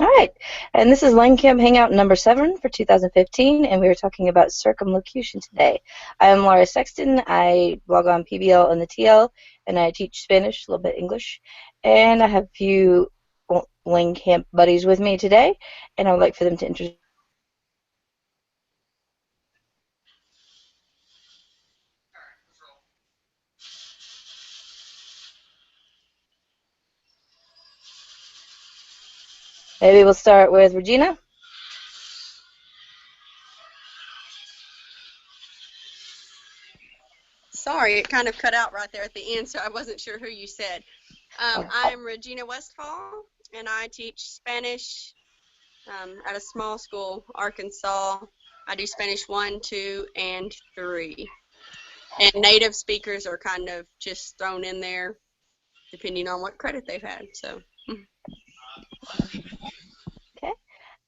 All right, and this is LangCamp Hangout number 7 for 2015, and we are talking about circumlocution today. I'm Laura Sexton. I blog on PBL and the TL, and I teach Spanish, a little bit English, and I have a few LangCamp buddies with me today, and I would like for them to introduce. Maybe we'll start with Regina. Sorry, it kind of cut out right there at the end, so I wasn't sure who you said. I'm Regina Westfall, and I teach Spanish at a small school, Arkansas. I do Spanish 1, 2, and 3. And native speakers are kind of just thrown in there depending on what credit they've had. So. Okay.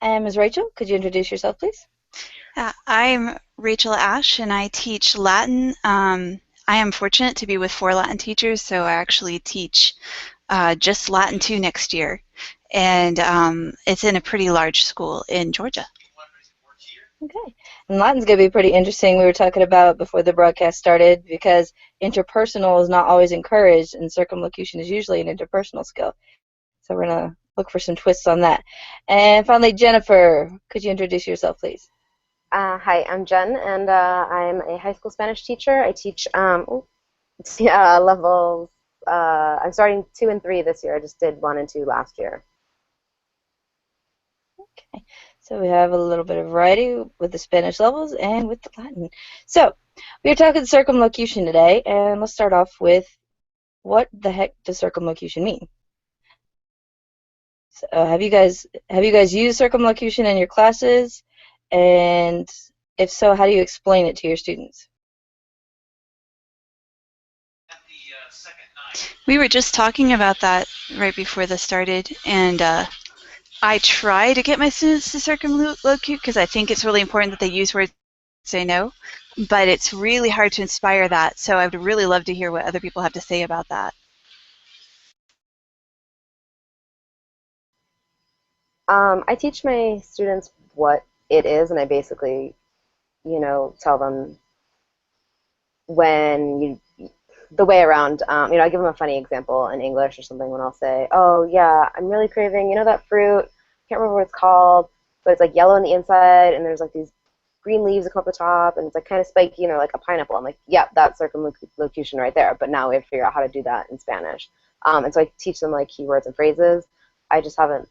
And Ms. Rachel, could you introduce yourself, please? I'm Rachel Ash, and I teach Latin. I am fortunate to be with 4 Latin teachers, so I actually teach just Latin 2 next year. And it's in a pretty large school in Georgia. Okay. And Latin's going to be pretty interesting. We were talking about before the broadcast started because interpersonal is not always encouraged, and circumlocution is usually an interpersonal skill. So we're going to look for some twists on that. And finally, Jennifer, could you introduce yourself, please? Hi, I'm Jen, and I'm a high school Spanish teacher. I teach levels. I'm starting 2 and 3 this year. I just did 1 and 2 last year. Okay, so we have a little bit of variety with the Spanish levels and with the Latin. So we're talking circumlocution today, and let's start off with what the heck does circumlocution mean? So, have you guys used circumlocution in your classes? And if so, how do you explain it to your students? We were just talking about that right before this started, and I try to get my students to circumlocute because I think it's really important that they use words they know, but it's really hard to inspire that, so I would really love to hear what other people have to say about that. I teach my students what it is, and I basically, tell them the way around. I give them a funny example in English or something when I'll say, "Oh yeah, I'm really craving, that fruit. Can't remember what it's called, but it's like yellow on the inside, and there's like these green leaves that come up the top, and it's like kind of spiky, like a pineapple." I'm like, "Yep, that's circumlocution right there." But now we have to figure out how to do that in Spanish. And so I teach them like keywords and phrases. I just haven't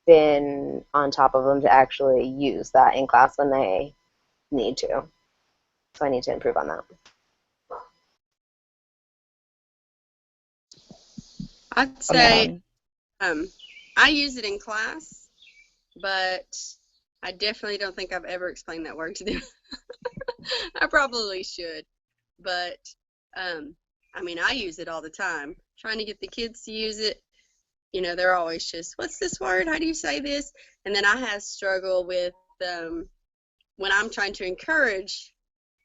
been on top of them to actually use that in class when they need to. So I need to improve on that. I'd say I use it in class, but I definitely don't think I've ever explained that word to them. I probably should, but I use it all the time. Trying to get the kids to use it, they're always just, "What's this word? How do you say this?" And then I have struggled with when I'm trying to encourage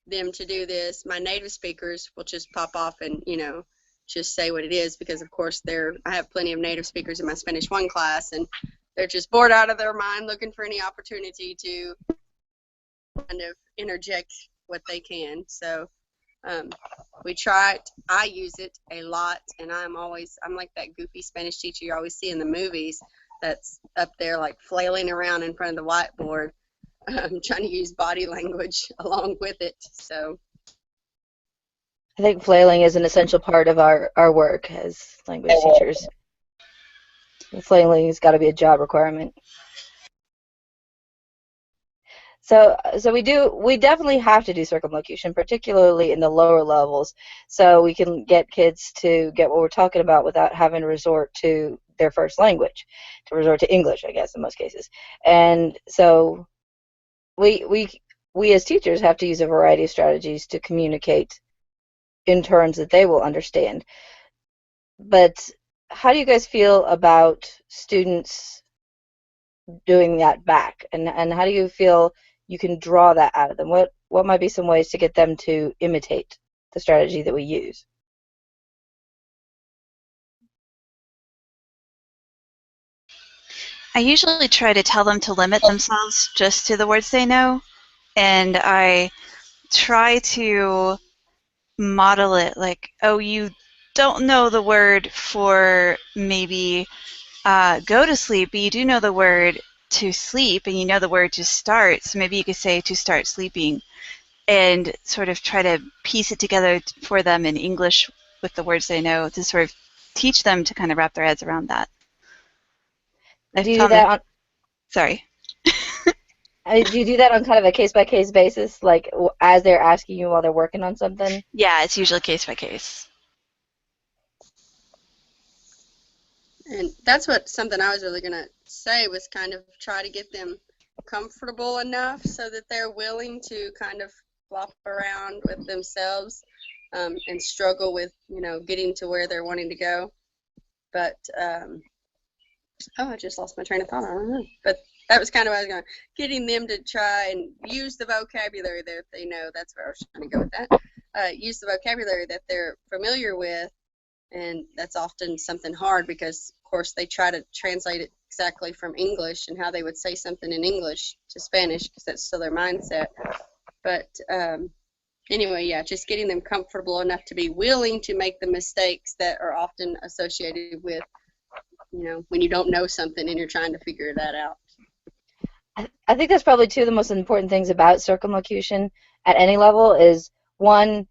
them to do this, my native speakers will just pop off and, just say what it is, because of course I have plenty of native speakers in my Spanish 1 class, and they're just bored out of their mind looking for any opportunity to kind of interject what they can. So we try it. I use it a lot, and I'm like that goofy Spanish teacher you always see in the movies that's up there like flailing around in front of the whiteboard, trying to use body language along with it. So I think flailing is an essential part of our work as language teachers. Flailing has got to be a job requirement. So we definitely have to do circumlocution, particularly in the lower levels, so we can get kids to get what we're talking about without having to resort to their first language, to resort to English, I guess, in most cases. And so we as teachers have to use a variety of strategies to communicate in terms that they will understand. But how do you guys feel about students doing that back, and how do you feel you can draw that out of them? What might be some ways to get them to imitate the strategy that we use? I usually try to tell them to limit themselves just to the words they know, and I try to model it like, oh, you don't know the word for maybe go to sleep, but you do know the word to sleep, and you know the word to start, so maybe you could say to start sleeping, and sort of try to piece it together for them in English with the words they know to sort of teach them to kind of wrap their heads around that. I Do you do found that, that on sorry. do you do that on kind of a case-by-case basis, like as they're asking you while they're working on something? Yeah, it's usually case by case. And that's what something I was really going to say was kind of try to get them comfortable enough so that they're willing to kind of flop around with themselves and struggle with, you know, getting to where they're wanting to go. But, oh, I just lost my train of thought. I don't know. But that was kind of what I was going, getting them to try and use the vocabulary that they know. That's where I was trying to go with that. Use the vocabulary that they're familiar with. And that's often something hard because, of course, they try to translate it exactly from English and how they would say something in English to Spanish because that's still their mindset. But anyway, yeah, just getting them comfortable enough to be willing to make the mistakes that are often associated with, you know, when you don't know something and you're trying to figure that out. I think that's probably two of the most important things about circumlocution at any level is, one,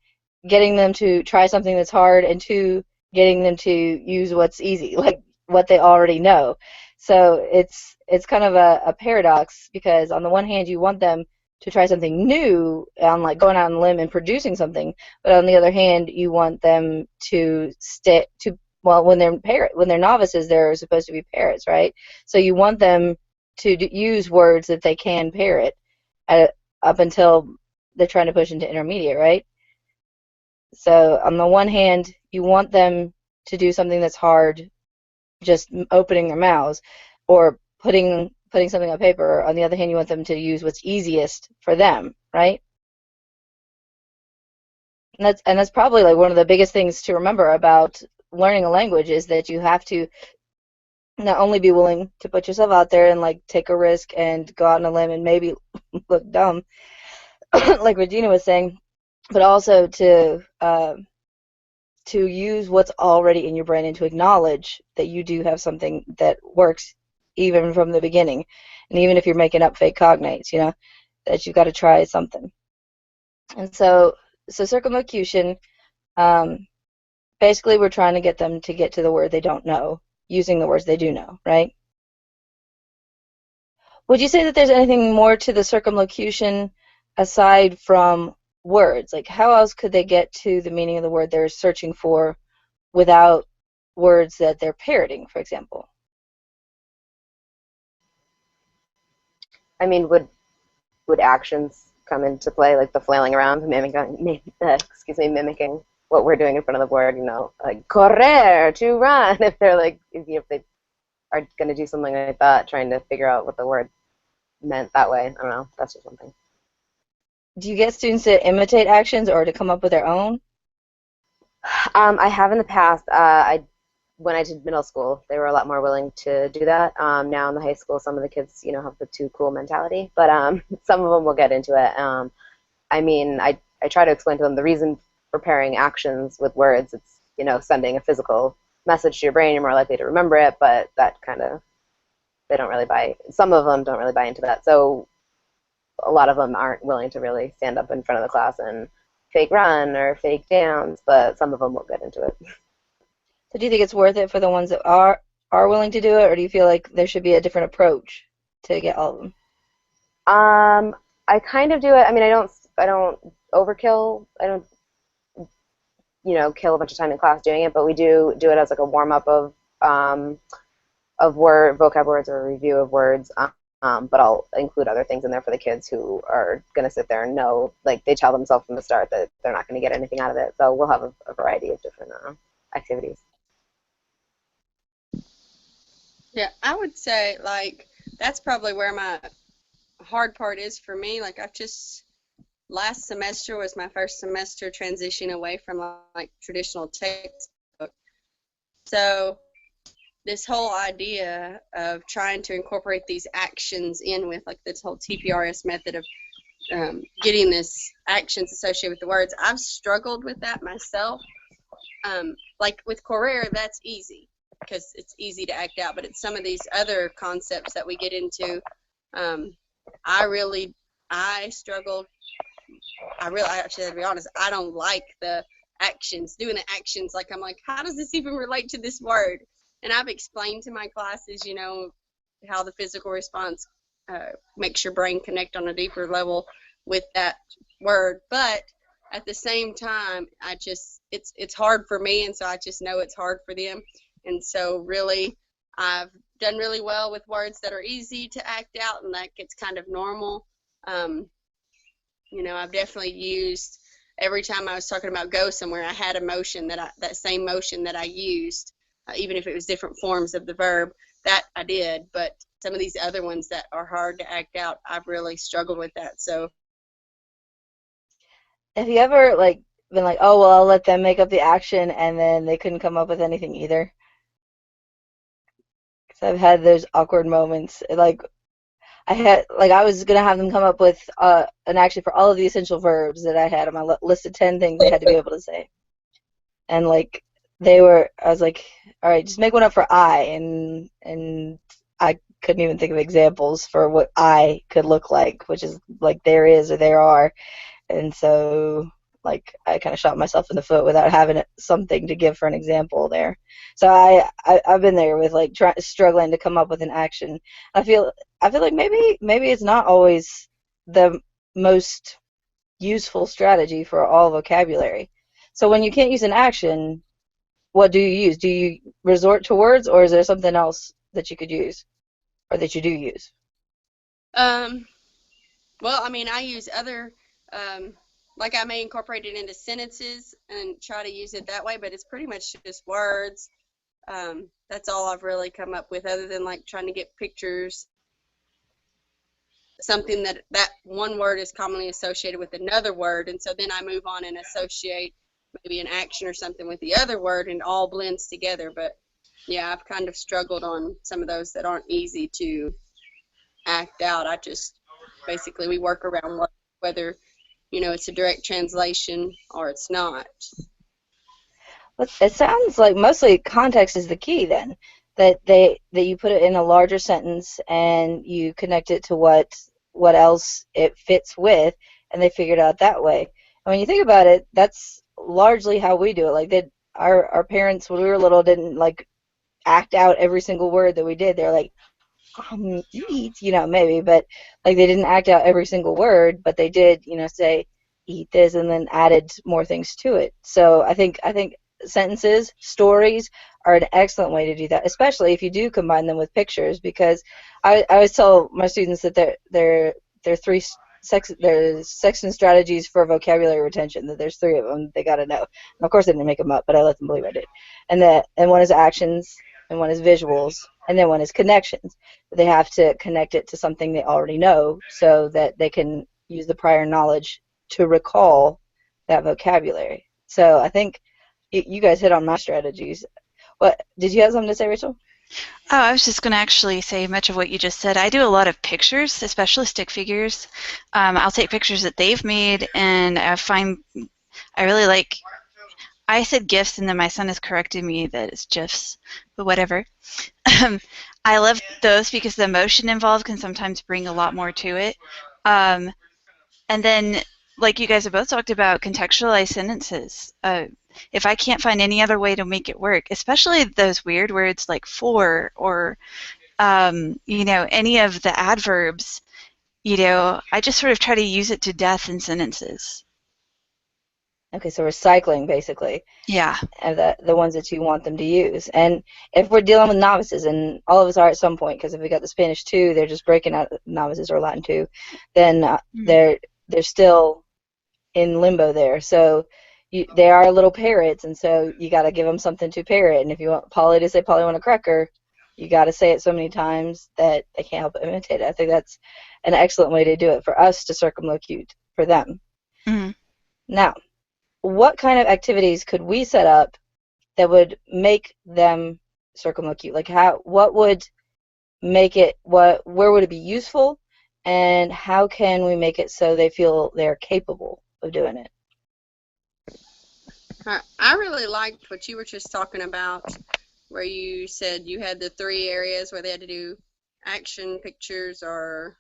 getting them to try something that's hard, and two, getting them to use what's easy, like what they already know. So it's kind of a paradox because on the one hand you want them to try something new on like going out on a limb and producing something, but on the other hand you want them to stick to, well, when they're novices they're supposed to be parrots, right? So you want them to use words that they can parrot up until they're trying to push into intermediate, right? So on the one hand, you want them to do something that's hard, just opening their mouths, or putting something on paper. On the other hand, you want them to use what's easiest for them, right? And that's probably like one of the biggest things to remember about learning a language is that you have to not only be willing to put yourself out there and like take a risk and go out on a limb and maybe look dumb, like Regina was saying, but also to use what's already in your brain and to acknowledge that you do have something that works even from the beginning. And even if you're making up fake cognates, you know, that you've got to try something. And so circumlocution, basically we're trying to get them to get to the word they don't know using the words they do know, right? Would you say that there's anything more to the circumlocution aside from words? Like how else could they get to the meaning of the word they're searching for without words that they're parroting, for example? I mean, would actions come into play, like the flailing around, mimicking what we're doing in front of the board? You know, like correr, to run. If they're like, if they are going to do something like that, trying to figure out what the word meant that way. I don't know. That's just something. Do you get students to imitate actions or to come up with their own? I have in the past. When I did middle school, they were a lot more willing to do that. Now in the high school, some of the kids, you know, have the too cool mentality, but some of them will get into it. I mean, I try to explain to them the reason for pairing actions with words. It's, you know, sending a physical message to your brain. You're more likely to remember it, but that kind of, they don't really buy. Some of them don't really buy into that. So a lot of them aren't willing to really stand up in front of the class and fake run or fake dance, but some of them will get into it. So do you think it's worth it for the ones that are willing to do it, or do you feel like there should be a different approach to get all of them? I kind of do it. I mean, I don't overkill. I don't, you know, kill a bunch of time in class doing it, but we do it as like a warm up of vocab words or a review of words. But I'll include other things in there for the kids who are going to sit there and know, like they tell themselves from the start that they're not going to get anything out of it. So we'll have a variety of different activities. Yeah, I would say like that's probably where my hard part is for me. Like last semester was my first semester transitioning away from like traditional textbook. So this whole idea of trying to incorporate these actions in with, like, this whole TPRS method of getting this actions associated with the words, I've struggled with that myself. Like with Correr, that's easy because it's easy to act out, but it's some of these other concepts that we get into. I struggled. I actually, to be honest, I don't like the actions, doing the actions. Like, I'm like, how does this even relate to this word? And I've explained to my classes, you know, how the physical response makes your brain connect on a deeper level with that word. But at the same time, it's hard for me, and so I just know it's hard for them. And so really, I've done really well with words that are easy to act out, and that gets kind of normal. You know, I've definitely used, every time I was talking about go somewhere, I had a motion that same motion that I used, even if it was different forms of the verb, that I did. But some of these other ones that are hard to act out, I've really struggled with that. So, have you ever like been like, oh well, I'll let them make up the action, and then they couldn't come up with anything either? Because I've had those awkward moments. Like I was gonna have them come up with an action for all of the essential verbs that I had on my list of 10 things they had to be able to say, and like I was like, all right, just make one up for I, and I couldn't even think of examples for what I could look like, which is like there is or there are. And so, like, I kind of shot myself in the foot without having something to give for an example there. So I've been there with like struggling to come up with an action. I feel like maybe it's not always the most useful strategy for all vocabulary. So when you can't use an action, what do you use? Do you resort to words, or is there something else that you could use, or that you do use? Well, I mean, I use other, like I may incorporate it into sentences and try to use it that way, but it's pretty much just words. That's all I've really come up with, other than like trying to get pictures, something that one word is commonly associated with another word, and so then I move on and associate maybe an action or something with the other word, and it all blends together. But yeah, I've kind of struggled on some of those that aren't easy to act out. I just basically, we work around whether, you know, it's a direct translation or it's not. It sounds like mostly context is the key then, that you put it in a larger sentence and you connect it to what else it fits with, and they figure it out that way. And when you think about it, that's largely how we do it. Like our parents when we were little didn't like act out every single word that we did. They're like, eat, you know, maybe, but like they didn't act out every single word, but they did, you know, say eat this and then added more things to it. So I think sentences, stories are an excellent way to do that, especially if you do combine them with pictures, because I always tell my students that there are three section strategies for vocabulary retention, that there's 3 of them they got to know. And of course I didn't make them up, but I let them believe I did. And one is actions, and one is visuals, and then one is connections. They have to connect it to something they already know so that they can use the prior knowledge to recall that vocabulary. So I think you guys hit on my strategies. What did you have something to say, Rachel? Oh, I was just going to actually say much of what you just said. I do a lot of pictures, especially stick figures. I'll take pictures that they've made, and I really like. I said GIFs, and then my son has corrected me that it's GIFs, but whatever. I love those because the emotion involved can sometimes bring a lot more to it. And then, like you guys have both talked about, contextualized sentences. If I can't find any other way to make it work, especially those weird words like for or, you know, any of the adverbs, you know, I just sort of try to use it to death in sentences. Okay, so recycling, basically. Yeah. The ones that you want them to use. And if we're dealing with novices, and all of us are at some point, because if we got the Spanish 2, they're just breaking out novices, or Latin 2, then they're still in limbo there. So they are little parrots, and so you got to give them something to parrot. And if you want Polly to say Polly want a cracker, you got to say it so many times that they can't help but imitate it. I think that's an excellent way to do it, for us to circumlocute for them. Mm-hmm. Now, what kind of activities could we set up that would make them circumlocute? Like what would make it, where would it be useful, and how can we make it so they feel they're capable of doing it? I really liked what you were just talking about, where you said you had the 3 areas where they had to do action, pictures, or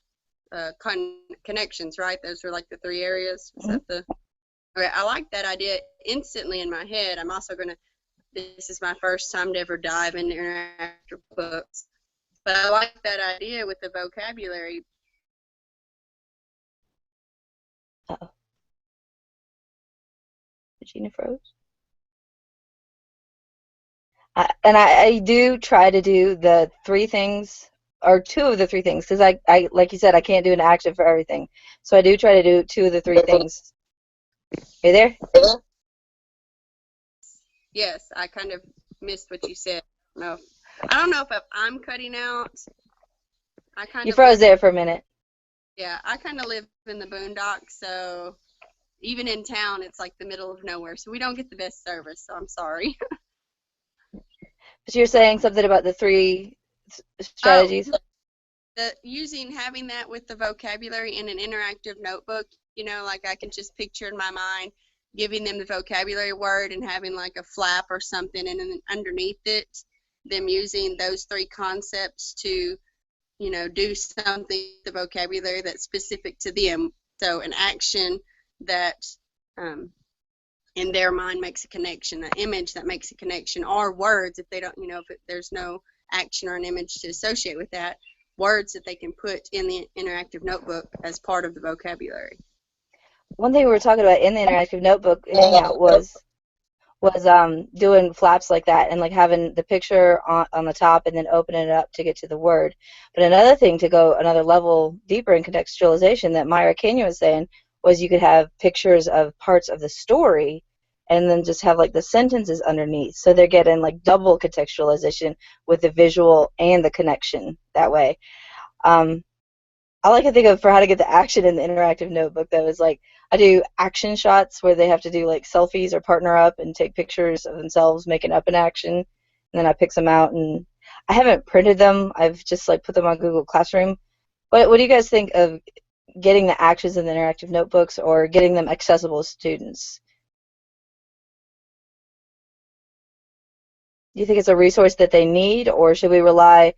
connections, right? Those were like the 3 areas. Is that the? Okay, I like that idea instantly in my head. I'm also gonna. This is my first time to ever dive into interactive books, but I like that idea with the vocabulary. Uh-oh. Regina froze. I do try to do the 3 things, or 2 of the 3 things, because I like you said, I can't do an action for everything. So I do try to do 2 of the 3 things. Are you there? Yes, I kind of missed what you said. No, I don't know if I'm cutting out. You froze there for a minute. Yeah, I kind of live in the boondocks, so even in town, it's like the middle of nowhere, so we don't get the best service, so I'm sorry. So you're saying something about the 3 strategies? Having that with the vocabulary in an interactive notebook, like I can just picture in my mind giving them the vocabulary word and having like a flap or something, and then underneath it, them using those 3 concepts to, do something, the vocabulary that's specific to them. So an action that in their mind makes a connection, an image that makes a connection, or words if they don't, if there's no action or an image to associate with that, words that they can put in the interactive notebook as part of the vocabulary. One thing we were talking about in the interactive notebook hangout was doing flaps like that, and like having the picture on the top and then opening it up to get to the word. But another thing to go another level deeper in contextualization that Myra Kenya was saying was you could have pictures of parts of the story and then just have like the sentences underneath, so they're getting like double contextualization with the visual and the connection that way. All I can think of for how to get the action in the interactive notebook, though, is like I do action shots where they have to do like selfies or partner up and take pictures of themselves making up an action, and then I pick them out, and I haven't printed them. I've just like put them on Google Classroom. What do you guys think of getting the actions in the interactive notebooks or getting them accessible to students? Do you think it's a resource that they need, or should we rely,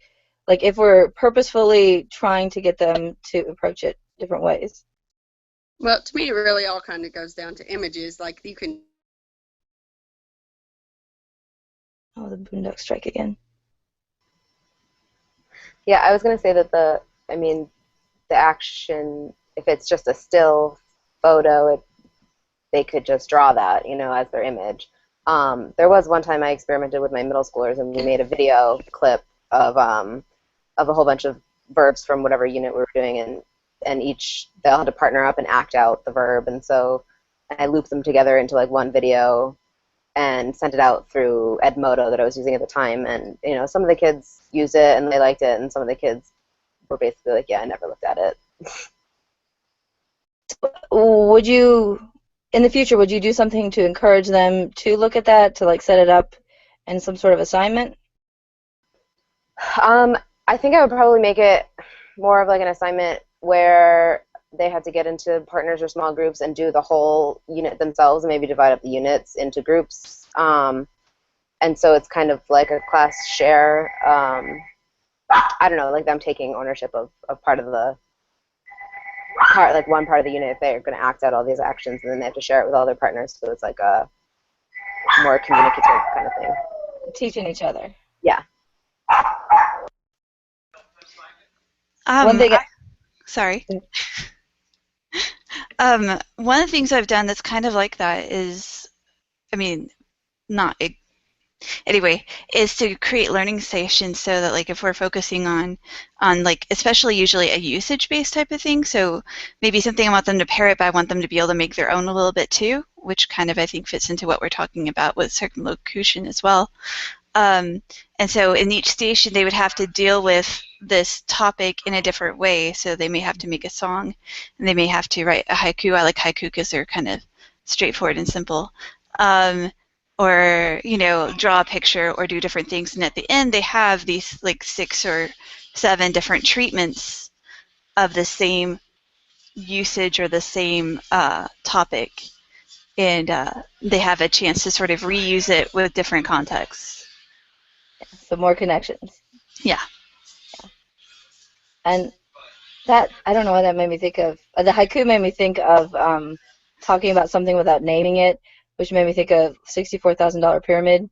like if we're purposefully trying to get them to approach it different ways? Well, to me, it really all kind of goes down to images. Like you can. Oh, the boondock strike again. Yeah, I was going to say that the action, if it's just a still photo, they could just draw that, as their image. There was one time I experimented with my middle schoolers, and we made a video clip of a whole bunch of verbs from whatever unit we were doing, and each they'll have to partner up and act out the verb, and so I looped them together into like one video and sent it out through Edmodo that I was using at the time, and some of the kids used it and they liked it, and some of the kids were basically like, yeah, I never looked at it. Would you, in the future, would you do something to encourage them to look at that, to like set it up in some sort of assignment? I think I would probably make it more of like an assignment where they had to get into partners or small groups and do the whole unit themselves, and maybe divide up the units into groups. And so it's kind of like a class share. I don't know, like them taking ownership of part of the part, like one part of the unit, if they're going to act out all these actions, and then they have to share it with all their partners. So it's like a more communicative kind of thing. Teaching each other. Yeah. One thing. Sorry. One of the things I've done that's kind of like that is, is to create learning stations so that like if we're focusing on like especially usually a usage-based type of thing, so maybe something I want them to parrot, but I want them to be able to make their own a little bit too, which kind of I think fits into what we're talking about with circumlocution as well. And so in each station they would have to deal with this topic in a different way, so they may have to make a song and they may have to write a haiku. I like haiku because they're kind of straightforward and simple. or draw a picture or do different things, and at the end they have these like 6 or 7 different treatments of the same usage or the same topic, and they have a chance to sort of reuse it with different contexts. So more connections. Yeah. And that, I don't know what that made me think of. The haiku made me think of talking about something without naming it, which made me think of $64,000 pyramid.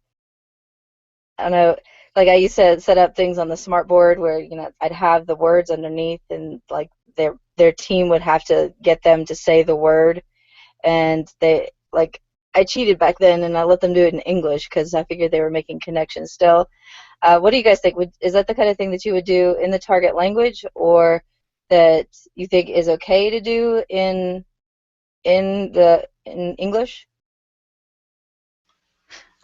I don't know, like I used to set up things on the smart board where I'd have the words underneath, and like their team would have to get them to say the word, and they like I cheated back then and I let them do it in English because I figured they were making connections still. What do you guys think? Is that the kind of thing that you would do in the target language, or that you think is okay to do in English?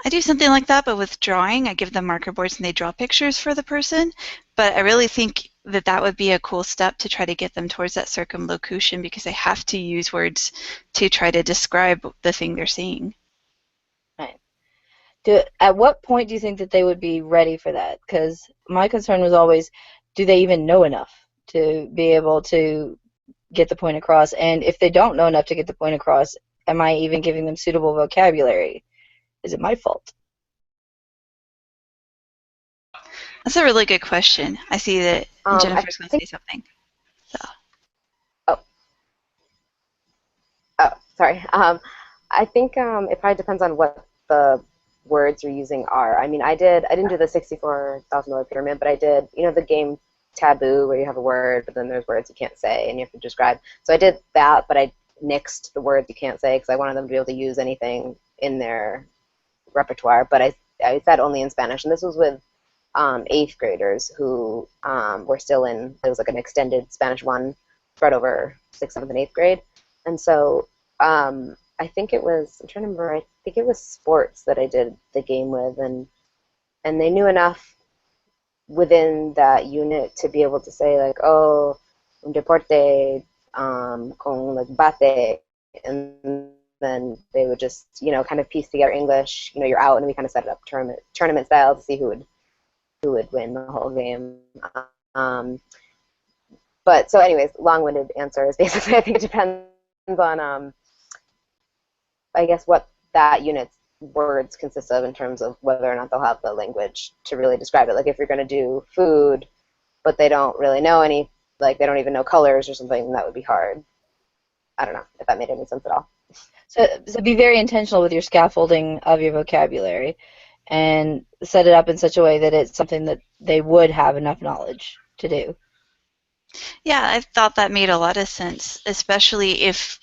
I do something like that, but with drawing. I give them marker boards and they draw pictures for the person. But I really think that that would be a cool step to try to get them towards that circumlocution, because they have to use words to try to describe the thing they're seeing. Right. At what point do you think that they would be ready for that? Because my concern was always, do they even know enough to be able to get the point across? And if they don't know enough to get the point across, am I even giving them suitable vocabulary? Is it my fault? That's a really good question. I see that Jennifer's going to say something. So. Oh, sorry. I think it probably depends on what the words you're using are. I mean, I didn't do the $64,000 pyramid, but I did, the game Taboo, where you have a word, but then there's words you can't say, and you have to describe. So I did that, but I nixed the words you can't say because I wanted them to be able to use anything in their repertoire. But I said only in Spanish, and this was with 8th graders who were still in, it was like an extended Spanish 1 spread over 6th, 7th, and 8th grade. And so I think it was, I'm trying to remember, I think it was sports that I did the game with, and they knew enough within that unit to be able to say, like, oh, un deporte con like bate, and then they would just, kind of piece together English, you're out, and we kind of set it up tournament style to see who would win the whole game. But so anyways, long-winded answer is basically I think it depends on, I guess, what that unit's words consist of in terms of whether or not they'll have the language to really describe it. Like if you're going to do food, but they don't really know any, like they don't even know colors or something, that would be hard. I don't know if that made any sense at all. So be very intentional with your scaffolding of your vocabulary and set it up in such a way that it's something that they would have enough knowledge to do. Yeah, I thought that made a lot of sense, especially if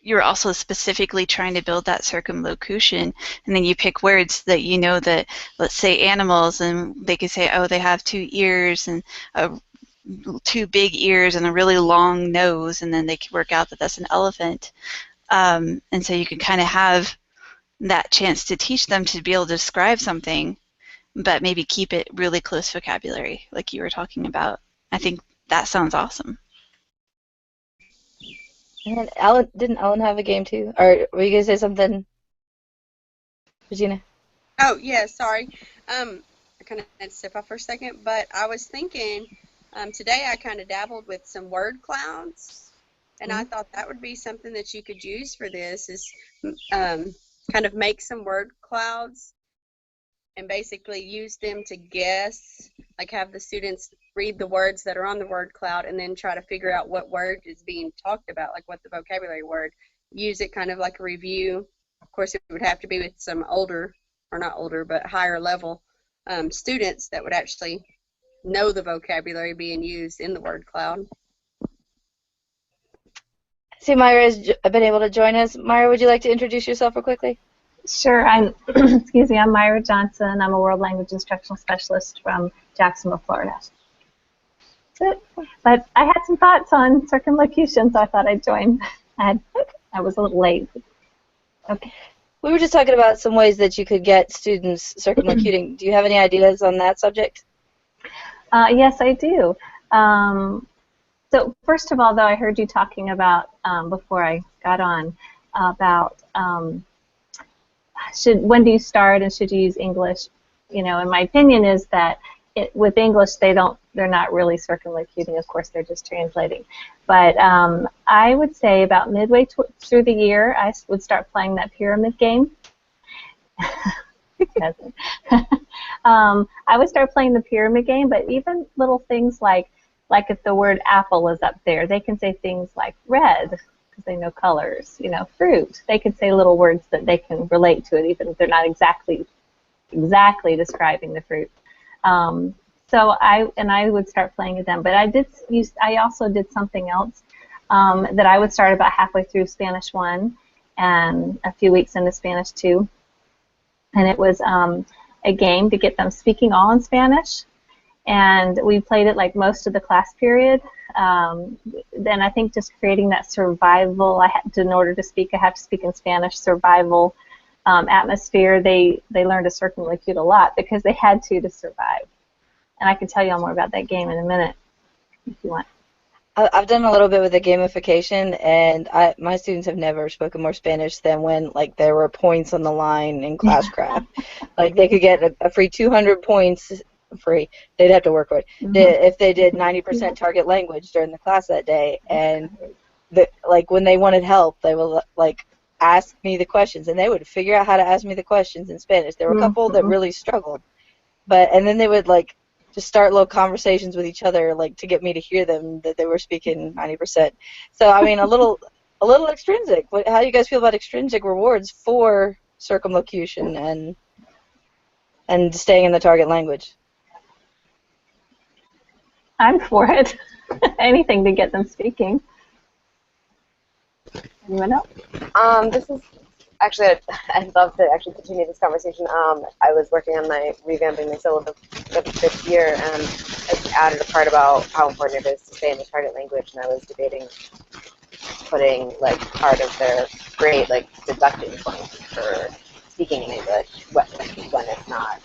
you're also specifically trying to build that circumlocution, and then you pick words that that, let's say animals, and they could say, oh, they have 2 ears and 2 big ears and a really long nose, and then they could work out that that's an elephant. And so you can kind of have that chance to teach them to be able to describe something, but maybe keep it really close vocabulary, like you were talking about. I think that sounds awesome. And then didn't Ellen have a game too? Or were you going to say something, Regina? Oh, yeah, sorry. I kind of had to step off for a second, but I was thinking today I kind of dabbled with some word clouds, and I thought that would be something that you could use for this, is kind of make some word clouds and basically use them to guess, like have the students read the words that are on the word cloud and then try to figure out what word is being talked about, like what the vocabulary word. Use it kind of like a review. Of course, it would have to be with some older, or not older, but higher level students that would actually know the vocabulary being used in the word cloud. See, Myra has been able to join us. Myra, would you like to introduce yourself real quickly? Sure. I'm Myra Johnson. I'm a world language instructional specialist from Jacksonville, Florida. That's it. But I had some thoughts on circumlocution, so I thought I'd join. I was a little late. Okay. We were just talking about some ways that you could get students circumlocuting. Do you have any ideas on that subject? Yes, I do. So first of all, though, I heard you talking about, before I got on, about when do you start and should you use English? You know, and my opinion is that with English they're not really circumlocuting. Of course, they're just translating. But I would say about midway through the year, I would start playing that pyramid game. I would start playing the pyramid game, but even little things like if the word apple is up there, they can say things like red, because they know colors, you know, fruit. They can say little words that they can relate to it, even if they're not exactly describing the fruit. So I would start playing with them. But I also did something else that I would start about halfway through Spanish 1 and a few weeks into Spanish 2. And it was a game to get them speaking all in Spanish. And we played it like most of the class period. Then I think just creating that survival, in order to speak, I have to speak in Spanish, survival atmosphere. They learned to circumlocute a lot because they had to survive. And I can tell you all more about that game in a minute if you want. I've done a little bit with the gamification, and my students have never spoken more Spanish than when there were points on the line in classcraft. They could get a free 200 points free. They'd have to work for it if they did 90% target language during the class that day. And when they wanted help, they would ask me the questions, and they would figure out how to ask me the questions in Spanish. There were a couple that really struggled, and then they would just start little conversations with each other, to get me to hear them that they were speaking 90%. So I mean, a little extrinsic. How do you guys feel about extrinsic rewards for circumlocution and staying in the target language? I'm for it. Anything to get them speaking. Anyone else? This is actually, I'd love to actually continue this conversation. I was working on revamping my syllabus this year, and I added a part about how important it is to stay in the target language, and I was debating putting part of their grade deducting points for speaking in English when it's not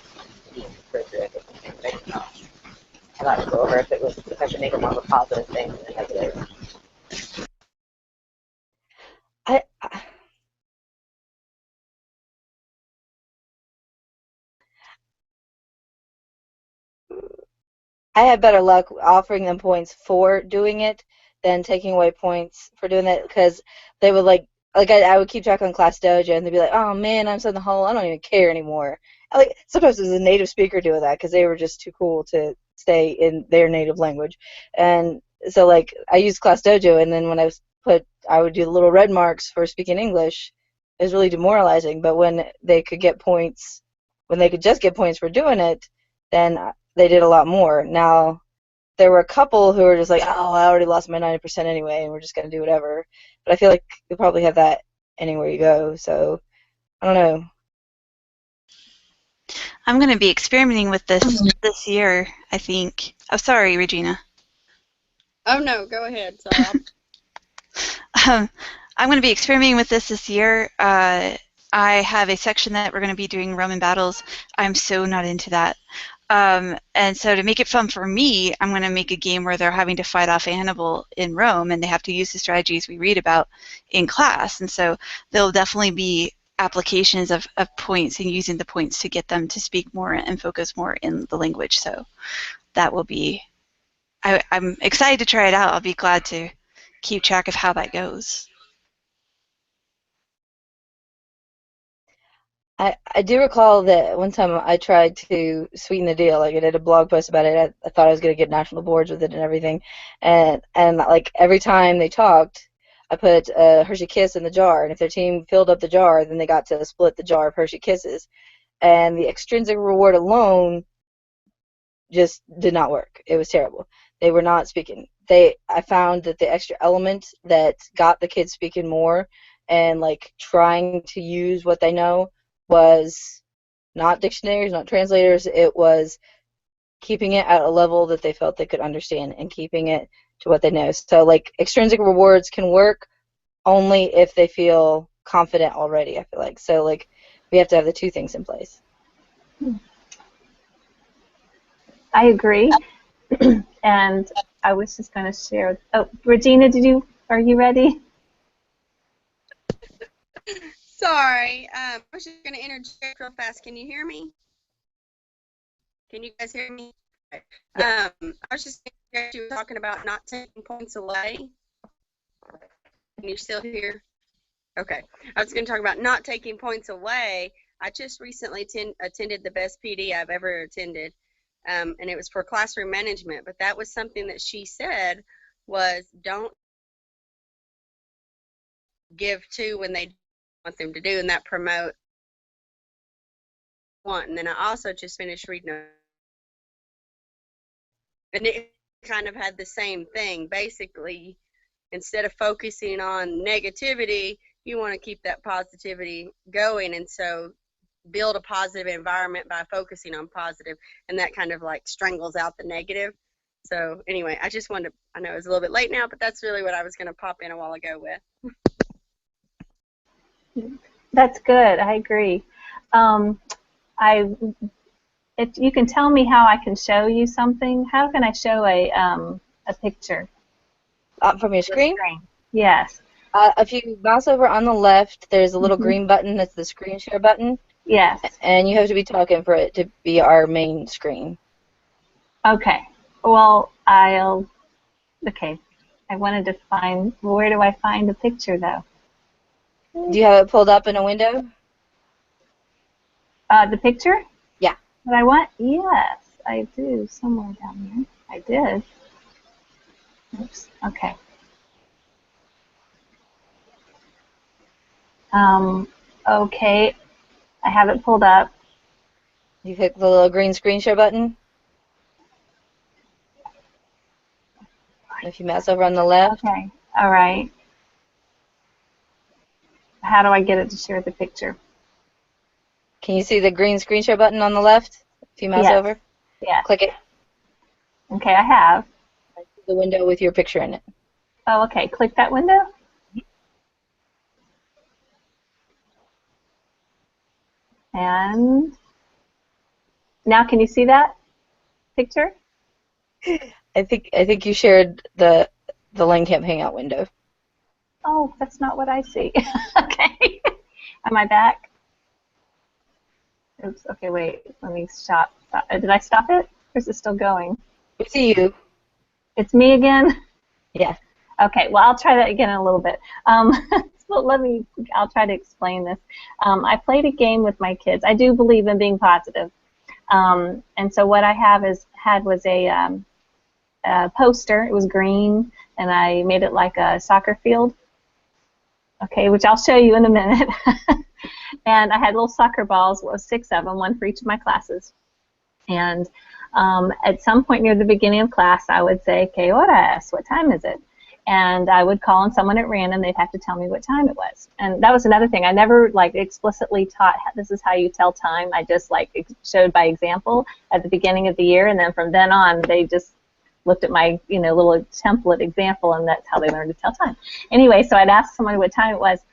being appropriate or something. But I don't know. I thought I'd go over if I should make it more of a positive thing than a negative. I had better luck offering them points for doing it than taking away points for doing that, because they would I would keep track on Class Dojo, and they'd be like, oh man, I'm so in the hole, I don't even care anymore. Sometimes it was a native speaker doing that because they were just too cool to stay in their native language. And so I used Class Dojo, and then when I would do the little red marks for speaking English. It was really demoralizing. But when they could just get points for doing it, then they did a lot more. Now, there were a couple who were just like, oh, I already lost my 90% anyway, and we're just going to do whatever. But I feel like you'll probably have that anywhere you go, so I don't know. I'm going to be experimenting with this year, I think. Oh, sorry, Regina. Oh, no, go ahead. Sorry. I'm going to be experimenting with this year. I have a section that we're going to be doing Roman battles. I'm so not into that. And so to make it fun for me, I'm going to make a game where they're having to fight off Hannibal in Rome, and they have to use the strategies we read about in class. And so there'll definitely be applications of points and using the points to get them to speak more and focus more in the language. So that will be, I'm excited to try it out. I'll be glad to keep track of how that goes. I do recall that one time I tried to sweeten the deal. I did a blog post about it. I thought I was going to get national boards with it and everything. And every time they talked, I put a Hershey Kiss in the jar. And if their team filled up the jar, then they got to split the jar of Hershey Kisses. And the extrinsic reward alone just did not work. It was terrible. They were not speaking. I found that the extra element that got the kids speaking more and trying to use what they know was not dictionaries, not translators. It was keeping it at a level that they felt they could understand and keeping it to what they know. So extrinsic rewards can work only if they feel confident already, I feel like. So we have to have the two things in place. I agree. And I was just going to share. Oh, Regina, are you ready? Sorry, I was just going to interject real fast. Can you hear me? Can you guys hear me? Yeah. I was just thinking you were talking about not taking points away. Can you still hear? Okay. I was going to talk about not taking points away. I just recently attended the best PD I've ever attended, and it was for classroom management. But that was something that she said was don't give to when they want them to do, and that promote want. And then I also just finished reading and it kind of had the same thing. Basically, instead of focusing on negativity, you want to keep that positivity going, and so build a positive environment by focusing on positive, and that kind of like strangles out the negative. So anyway, I just wanted to, I know it's a little bit late now, but that's really what I was going to pop in a while ago with. That's good. I agree. If you can tell me how I can show you something, how can I show a picture? From your screen? Yes. If you mouse over on the left, there's a little green button. That's the screen share button. Yes. And you have to be talking for it to be our main screen. Okay. Well, okay. I wanted to find, where do I find a picture, though? Do you have it pulled up in a window? The picture? Yeah. What I want? Yes, I do. Somewhere down there. I did. Oops. Okay. Okay. I have it pulled up. You click the little green screen share button. If you mouse over on the left. Okay. All right. How do I get it to share the picture? Can you see the green screen share button on the left? If you mouse Yes. over. Yes. Click it. Okay, I have. The window with your picture in it. Oh, okay. Click that window. And now, can you see that picture? I think you shared the LangCamp Hangout window. Oh, that's not what I see. Okay. Am I back? Oops. Okay, wait. Let me stop. Did I stop it? Or is it still going? We see you. It's me again? Yeah. Okay, well, I'll try that again in a little bit. So I'll try to explain this. I played a game with my kids. I do believe in being positive. And so what I had was a poster. It was green, and I made it like a soccer field. Okay, which I'll show you in a minute. And I had little soccer balls, 6 of them, one for each of my classes. And at some point near the beginning of class, I would say, "Que horas? What time is it?" And I would call on someone at random. They'd have to tell me what time it was. And that was another thing. I never like explicitly taught this is how you tell time. I just like showed by example at the beginning of the year, and then from then on, they just looked at my little template example, and that's how they learned to tell time. Anyway, so I'd ask someone what time it was,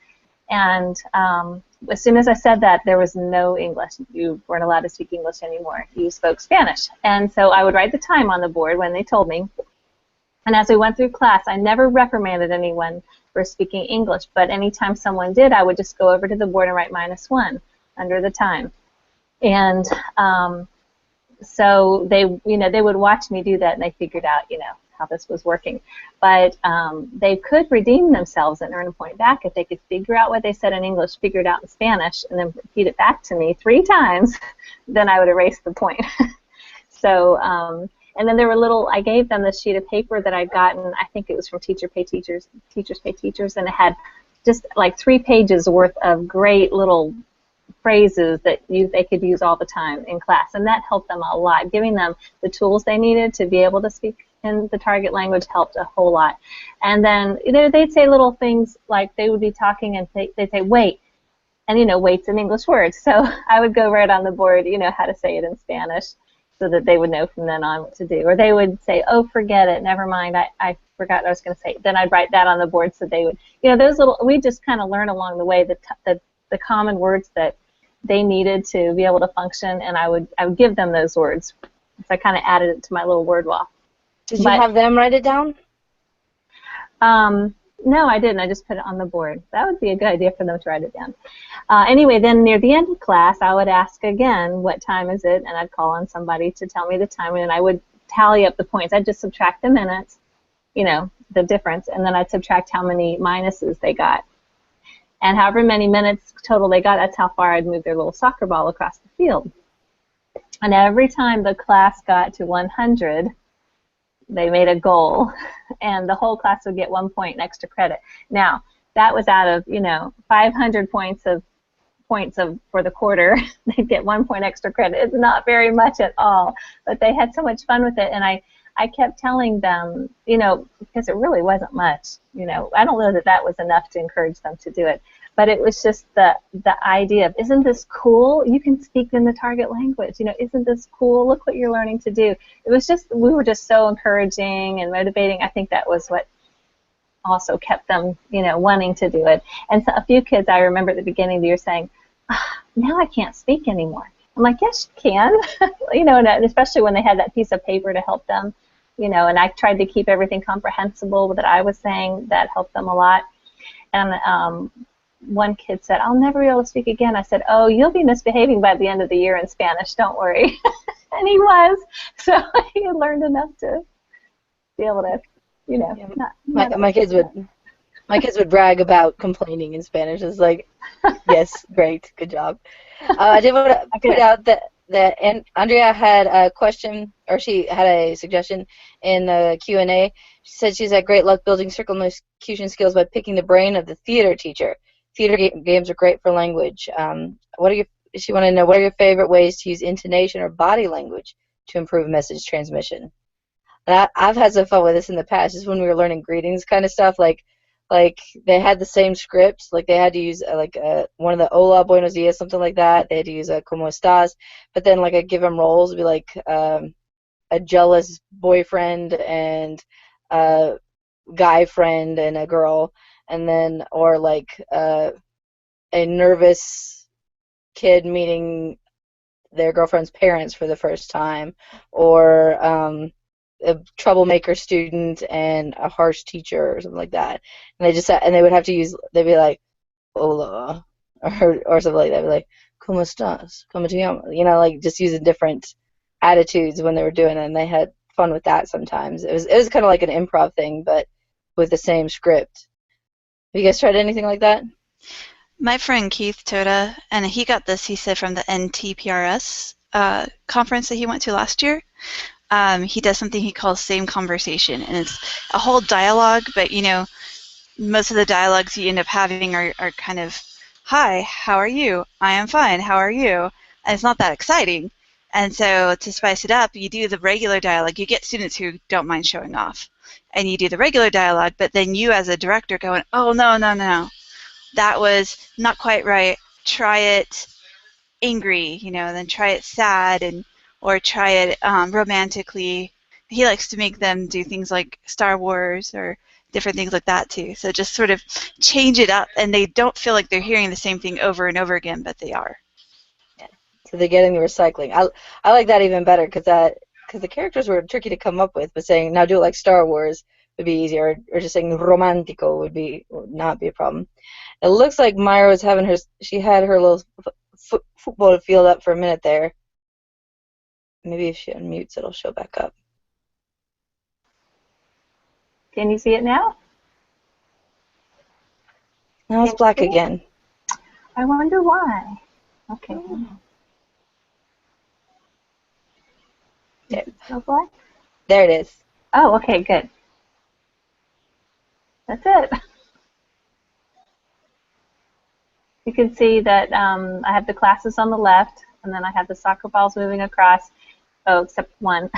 and as soon as I said that, there was no English. You weren't allowed to speak English anymore. You spoke Spanish. And so I would write the time on the board when they told me. And as we went through class, I never reprimanded anyone for speaking English, but anytime someone did, I would just go over to the board and write -1 under the time. And so they would watch me do that, and they figured out, how this was working. But they could redeem themselves and earn a point back if they could figure out what they said in English, figure it out in Spanish, and then repeat it back to me 3 times. Then I would erase the point. So, and then there were I gave them this sheet of paper that I'd gotten, I think it was from Teachers Pay Teachers, and it had just like 3 pages worth of great little phrases that they could use all the time in class, and that helped them a lot. Giving them the tools they needed to be able to speak in the target language helped a whole lot. And then they'd say little things like they would be talking and they'd say, "Wait," and wait's an English word, so I would go right on the board, how to say it in Spanish, so that they would know from then on what to do. Or they would say, "Oh, forget it, never mind, I forgot what I was going to say." Then I'd write that on the board so they would, we just kind of learn along the way the common words that they needed to be able to function, and I would give them those words. So I kind of added it to my little word wall. Did you have them write it down? No, I didn't. I just put it on the board. That would be a good idea for them to write it down. Anyway, then near the end of class, I would ask again, what time is it? And I'd call on somebody to tell me the time, and I would tally up the points. I'd just subtract the minutes, you know, the difference, and then I'd subtract how many minuses they got. And however many minutes total they got, that's how far I'd move their little soccer ball across the field. And every time the class got to 100, they made a goal, and the whole class would get 1 point extra credit. Now, that was out of, you know, 500 points for the quarter. They'd get 1 point extra credit. It's not very much at all, but they had so much fun with it, and I kept telling them, you know, because it really wasn't much, you know, I don't know that that was enough to encourage them to do it, but it was just the idea of, isn't this cool? You can speak in the target language, you know, isn't this cool? Look what you're learning to do. It was just, we were just so encouraging and motivating. I think that was what also kept them, you know, wanting to do it. And so a few kids I remember at the beginning of the year saying, now I can't speak anymore. I'm like, yes, you can. You know, and especially when they had that piece of paper to help them, you know, and I tried to keep everything comprehensible that I was saying. That helped them a lot. And one kid said, I'll never be able to speak again. I said, oh, you'll be misbehaving by the end of the year in Spanish, don't worry. And he was. So he had learned enough to be able to, you know. Yeah, my kids would brag about complaining in Spanish. It's like, yes, great, good job. I did want to point out that Andrea had a question, or she had a suggestion in the Q&A. She said she's had great luck building circumlocution skills by picking the brain of the theater teacher. Theater games are great for language. She wanted to know, what are your favorite ways to use intonation or body language to improve message transmission? And I've had some fun with this in the past, just when we were learning greetings kind of stuff, like they had the same script, like they had to use one of the hola, buenos dias, something like that. They had to use como estás, but then like I'd give them roles, it'd be like a jealous boyfriend and a guy friend and a girl, and then or like a nervous kid meeting their girlfriend's parents for the first time, or a troublemaker student and a harsh teacher or something like that, and they would have to use, they'd be like hola or something like that. They'd be like como estás, como te llamas, you know, like just using different attitudes when they were doing it, and they had fun with that sometimes. It was kind of like an improv thing, but with the same script. Have you guys tried anything like that? My friend Keith Toda, and he got this, he said, from the NTPRS conference that he went to last year. He does something he calls same conversation, and it's a whole dialogue, but you know, most of the dialogues you end up having are kind of, hi, how are you? I am fine, how are you? And it's not that exciting. And so to spice it up, you do the regular dialogue. You get students who don't mind showing off, and you do the regular dialogue, but then you as a director going, oh, no, no, no, that was not quite right. Try it angry, you know, then try it sad, or try it romantically. He likes to make them do things like Star Wars or different things like that too. So just sort of change it up, and they don't feel like they're hearing the same thing over and over again, but they are. Yeah. So they're getting the recycling. I like that even better, because the characters were tricky to come up with, but saying now do it like Star Wars would be easier, or just saying romantico would not be a problem. It looks like Myra was having she had her little football field up for a minute there. Maybe if she unmutes, it'll show back up. Can you see it now? Now it's black again. I wonder why. Okay. There. Still black? There it is. Oh, okay, good. That's it. You can see that I have the classes on the left, and then I have the soccer balls moving across. Oh, except one.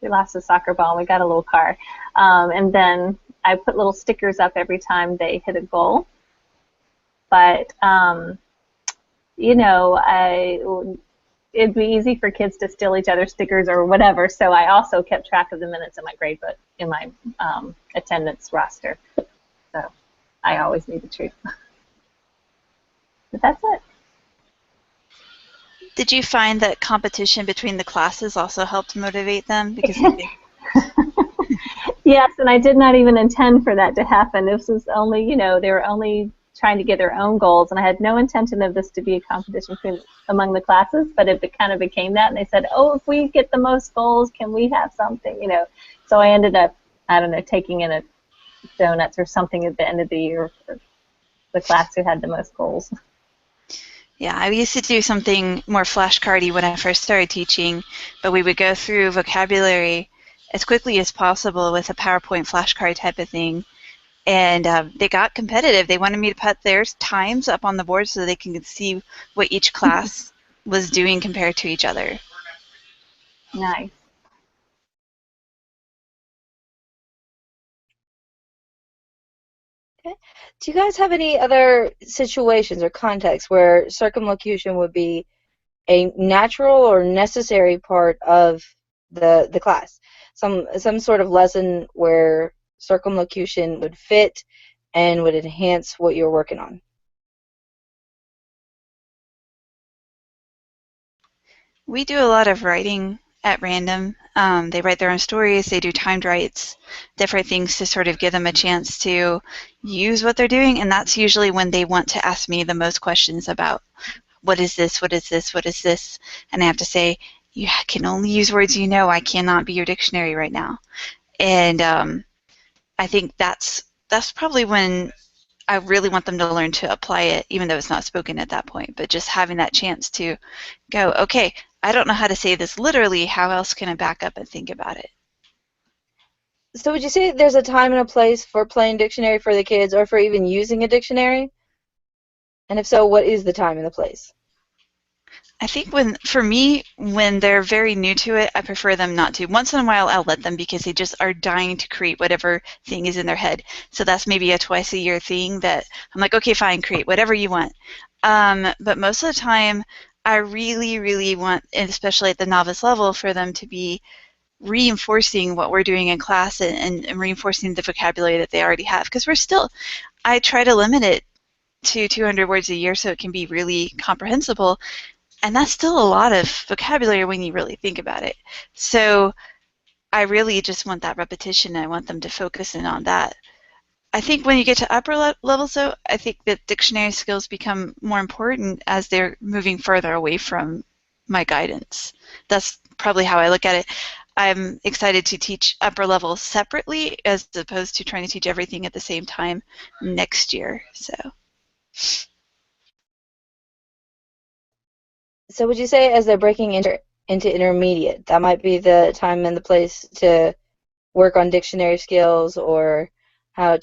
We lost the soccer ball. We got a little car. And then I put little stickers up every time they hit a goal. But, you know, it'd be easy for kids to steal each other's stickers or whatever, so I also kept track of the minutes in my grade book, in my attendance roster. So I always knew the truth. But that's it. Did you find that competition between the classes also helped motivate them? Because Yes, and I did not even intend for that to happen. This was only, you know, they were only trying to get their own goals, and I had no intention of this to be a competition among the classes, but it kind of became that, and they said, oh, if we get the most goals, can we have something, you know? So I ended up, I don't know, taking in a donuts or something at the end of the year for the class who had the most goals. Yeah, I used to do something more flashcardy when I first started teaching, but we would go through vocabulary as quickly as possible with a PowerPoint flashcard type of thing. And they got competitive. They wanted me to put their times up on the board so they can see what each class was doing compared to each other. Nice. Okay. Do you guys have any other situations or contexts where circumlocution would be a natural or necessary part of the class? Some sort of lesson where circumlocution would fit and would enhance what you're working on. We do a lot of writing at random. They write their own stories, they do timed writes, different things to sort of give them a chance to use what they're doing, and that's usually when they want to ask me the most questions about what is this, what is this, what is this, and I have to say, you can only use words you know. I cannot be your dictionary right now. And I think that's probably when I really want them to learn to apply it, even though it's not spoken at that point, but just having that chance to go, okay, I don't know how to say this literally, how else can I back up and think about it? So would you say there's a time and a place for playing dictionary for the kids or for even using a dictionary? And if so, what is the time and the place? I think for me, when they're very new to it, I prefer them not to. Once in a while, I'll let them because they just are dying to create whatever thing is in their head. So that's maybe a twice a year thing that I'm like, okay, fine, create whatever you want. But most of the time, I really, really want, and especially at the novice level, for them to be reinforcing what we're doing in class and reinforcing the vocabulary that they already have. Because I try to limit it to 200 words a year so it can be really comprehensible. And that's still a lot of vocabulary when you really think about it. So I really just want that repetition. I want them to focus in on that. I think when you get to upper levels, though, I think that dictionary skills become more important as they're moving further away from my guidance. That's probably how I look at it. I'm excited to teach upper levels separately as opposed to trying to teach everything at the same time next year. So would you say as they're breaking into intermediate, that might be the time and the place to work on dictionary skills or how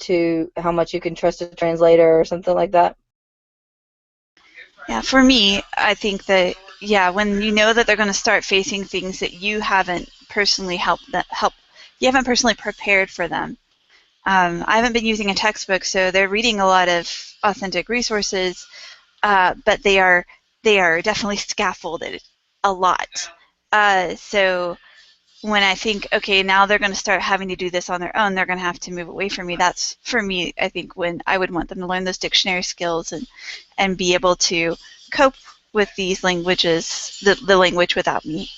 much you can trust a translator or something like that? Yeah, for me, I think that, yeah, when you know that they're going to start facing things that you haven't personally you haven't personally prepared for them. I haven't been using a textbook, so they're reading a lot of authentic resources, but they are definitely scaffolded a lot. So when I think, okay, now they're going to start having to do this on their own, they're going to have to move away from me. That's, for me, I think when I would want them to learn those dictionary skills and be able to cope with these languages, the language without me.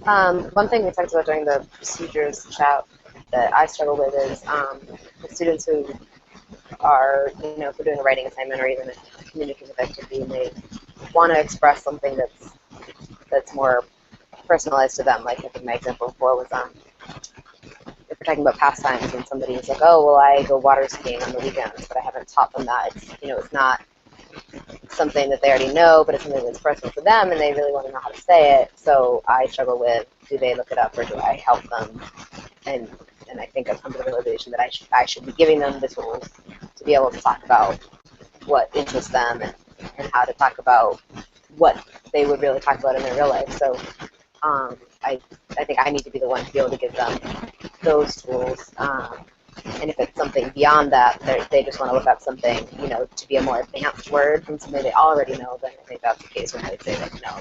One thing we talked about during the procedures chat that I struggle with is the students who are, you know, if we're doing a writing assignment or even a communicative activity, and they want to express something that's more personalized to them. Like I think my example before was if we're talking about pastimes and somebody is like, oh, well, I go water skiing on the weekends, but I haven't taught them that. It's not something that they already know, but it's something that's personal to them, and they really want to know how to say it. So I struggle with, do they look it up or do I help them? And I think I've come to the realization that I should be giving them the tools to be able to talk about what interests them and how to talk about what they would really talk about in their real life. So I think I need to be the one to be able to give them those tools. And if it's something beyond that, they just want to look up something, to be a more advanced word from something they already know, then I think that's the case when I'd say like, no.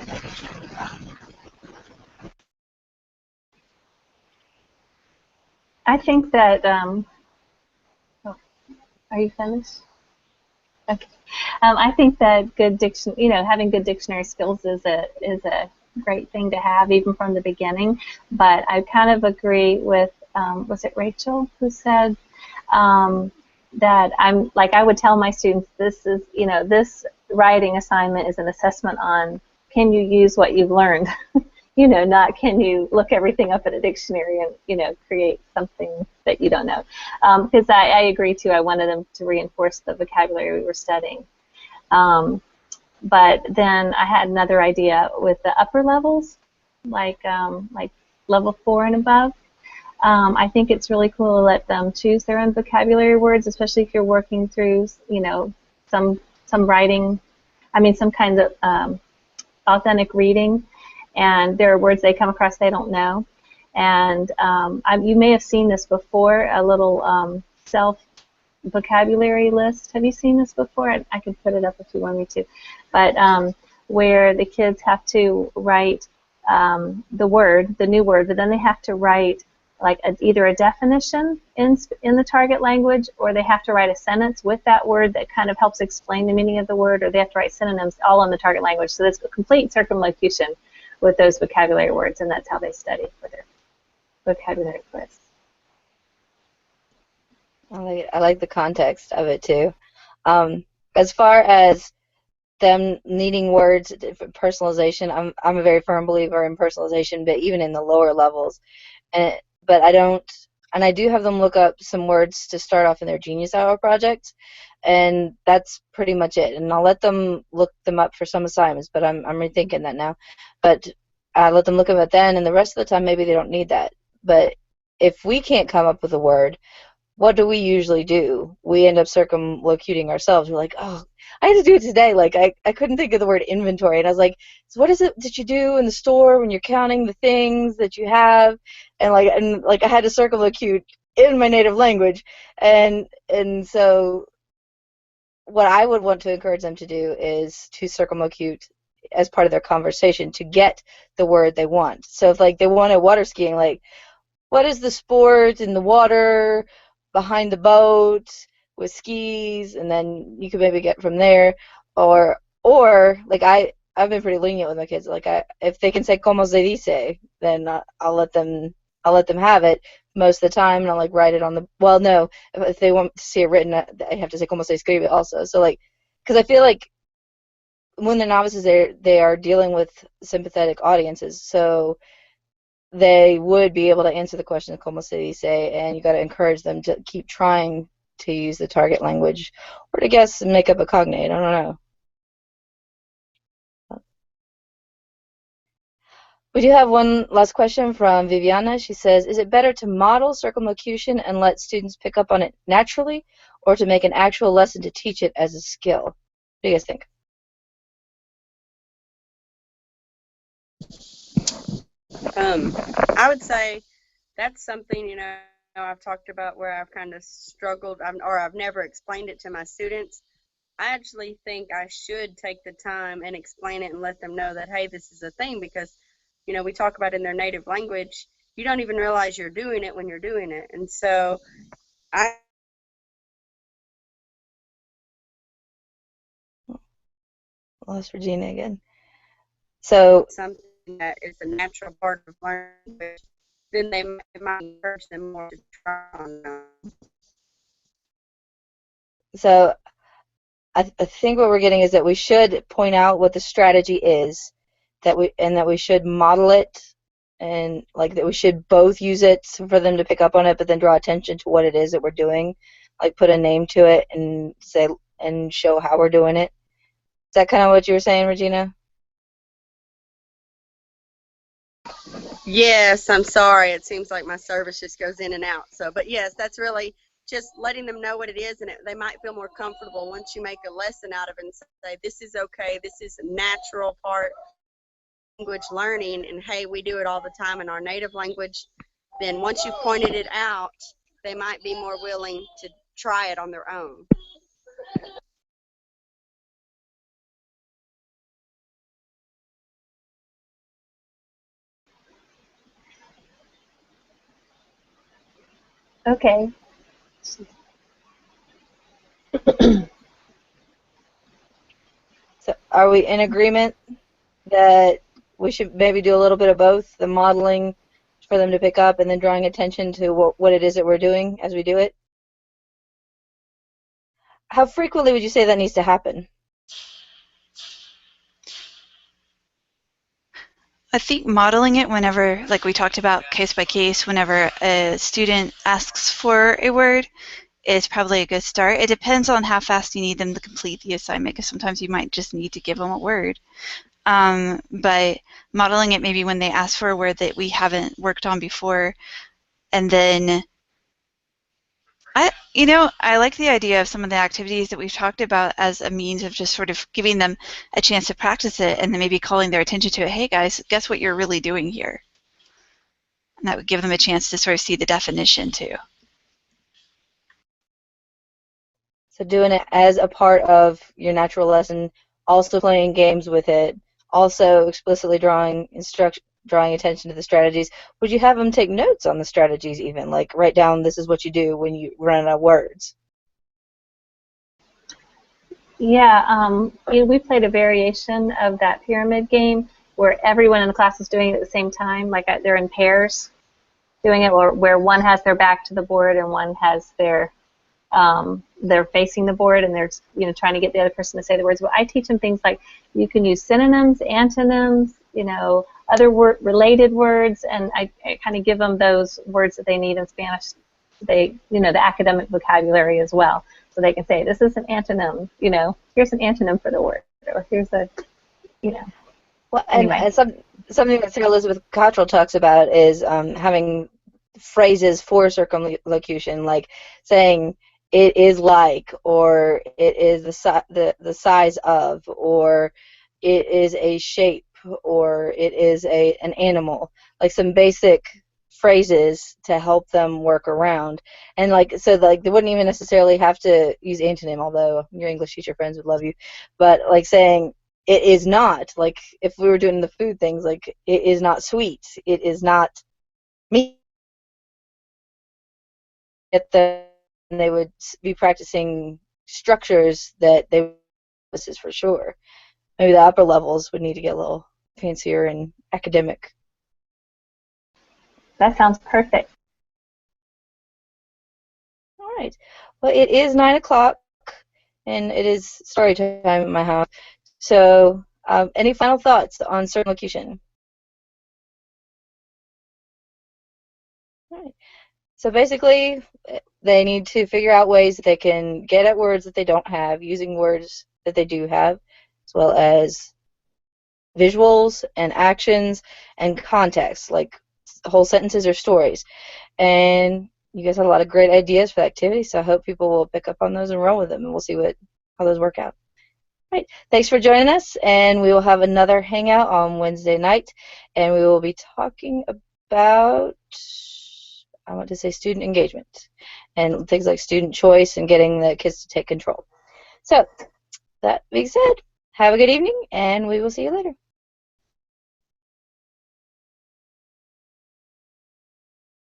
I think that, are you finished? Okay. I think that having good dictionary skills is a great thing to have even from the beginning. But I kind of agree with, was it Rachel who said that I would tell my students, this is, this writing assignment is an assessment on, can you use what you've learned? Not can you look everything up in a dictionary and, create something that you don't know. Because I agree too, I wanted them to reinforce the vocabulary we were studying. But then I had another idea with the upper levels, like level 4 and above. I think it's really cool to let them choose their own vocabulary words, especially if you're working through, some writing, some kinds of authentic reading, and there are words they come across they don't know. And you may have seen this before, a little self-vocabulary list. Have you seen this before? I can put it up if you want me to. But where the kids have to write the new word, but then they have to write either a definition in the target language, or they have to write a sentence with that word that kind of helps explain the meaning of the word, or they have to write synonyms all in the target language. So it's a complete circumlocution with those vocabulary words, and that's how they study for their vocabulary quiz. I like the context of it too. As far as them needing words, personalization, I'm a very firm believer in personalization, but even in the lower levels. But I do have them look up some words to start off in their Genius Hour project, and that's pretty much it. And I'll let them look them up for some assignments, but I'm rethinking that now. But I let them look up at then, and the rest of the time maybe they don't need that. But if we can't come up with a word, what do we usually do? We end up circumlocuting ourselves. We're like, oh, I had to do it today. I couldn't think of the word inventory. And I was like, so what is it that you do in the store when you're counting the things that you have? And I had to circumlocute in my native language. And so what I would want to encourage them to do is to circumlocute as part of their conversation to get the word they want. So if they want water skiing, what is the sport in the water behind the boat with skis, and then you could maybe get from there, or I've been pretty lenient with my kids. If they can say como se dice, then I'll let them have it most of the time, and I'll write it on the. Well, no, if they want to see it written, I have to say como se escribe also. So because I feel like when they're novices, they are dealing with sympathetic audiences, so they would be able to answer the question of como se dice, and you got to encourage them to keep trying to use the target language, or to guess and make up a cognate. I don't know. We do have one last question from Viviana. She says, is it better to model circumlocution and let students pick up on it naturally, or to make an actual lesson to teach it as a skill? What do you guys think? I would say that's something, I've talked about where I've kind of struggled, or I've never explained it to my students. I actually think I should take the time and explain it and let them know that, hey, this is a thing, because, we talk about in their native language, you don't even realize you're doing it when you're doing it. And so I lost Regina again. So something that is a natural part of learning, then it might encourage them more to try on them. So I think what we're getting is that we should point out what the strategy is, that we should model it, and that we should both use it for them to pick up on it, but then draw attention to what it is that we're doing, put a name to it and say and show how we're doing it. Is that kind of what you were saying, Regina? Yes, I'm sorry. It seems like my service just goes in and out. But yes, that's really just letting them know what it is, and they might feel more comfortable once you make a lesson out of it and say, this is okay, this is a natural part of language learning, and hey, we do it all the time in our native language. Then once you've pointed it out, they might be more willing to try it on their own. Okay. So are we in agreement that we should maybe do a little bit of both, the modeling for them to pick up and then drawing attention to what it is that we're doing as we do it? How frequently would you say that needs to happen? I think modeling it whenever, like we talked about case by case, whenever a student asks for a word is probably a good start. It depends on how fast you need them to complete the assignment, because sometimes you might just need to give them a word. But modeling it maybe when they ask for a word that we haven't worked on before, and then I like the idea of some of the activities that we've talked about as a means of just sort of giving them a chance to practice it and then maybe calling their attention to it. Hey guys, guess what you're really doing here? And that would give them a chance to sort of see the definition too. So doing it as a part of your natural lesson, also playing games with it, also explicitly drawing attention to the strategies. Would you have them take notes on the strategies even? Like write down, this is what you do when you run out of words? Yeah, we played a variation of that pyramid game where everyone in the class is doing it at the same time, like they're in pairs doing it, or where one has their back to the board and one has their they're facing the board and they're trying to get the other person to say the words. But I teach them things like you can use synonyms, antonyms, other related words, and I kind of give them those words that they need in Spanish. The academic vocabulary as well, so they can say this is an antonym. Here's an antonym for the word, or here's a, Well, anyway. and something that Sarah Elizabeth Cottrell talks about is having phrases for circumlocution, like saying it is like, or it is the size of, or it is a shape, or it is an animal, like some basic phrases to help them work around. And so they wouldn't even necessarily have to use antonym, although your English teacher friends would love you, but like saying it is not, like if we were doing the food things, like it is not sweet, it is not meat. They would be practicing structures that this is for sure. Maybe the upper levels would need to get a little fancier and academic. That sounds perfect. All right. Well, it is 9 o'clock, and it is story time at my house. So, any final thoughts on circumlocution? All right. So basically, they need to figure out ways that they can get at words that they don't have using words that they do have, as well as visuals and actions and context, like whole sentences or stories. And you guys had a lot of great ideas for the activity, so I hope people will pick up on those and run with them, and we'll see how those work out. All right. Thanks for joining us, and we will have another hangout on Wednesday night, and we will be talking about, I want to say, student engagement and things like student choice and getting the kids to take control. So, that being said, have a good evening, and we will see you later.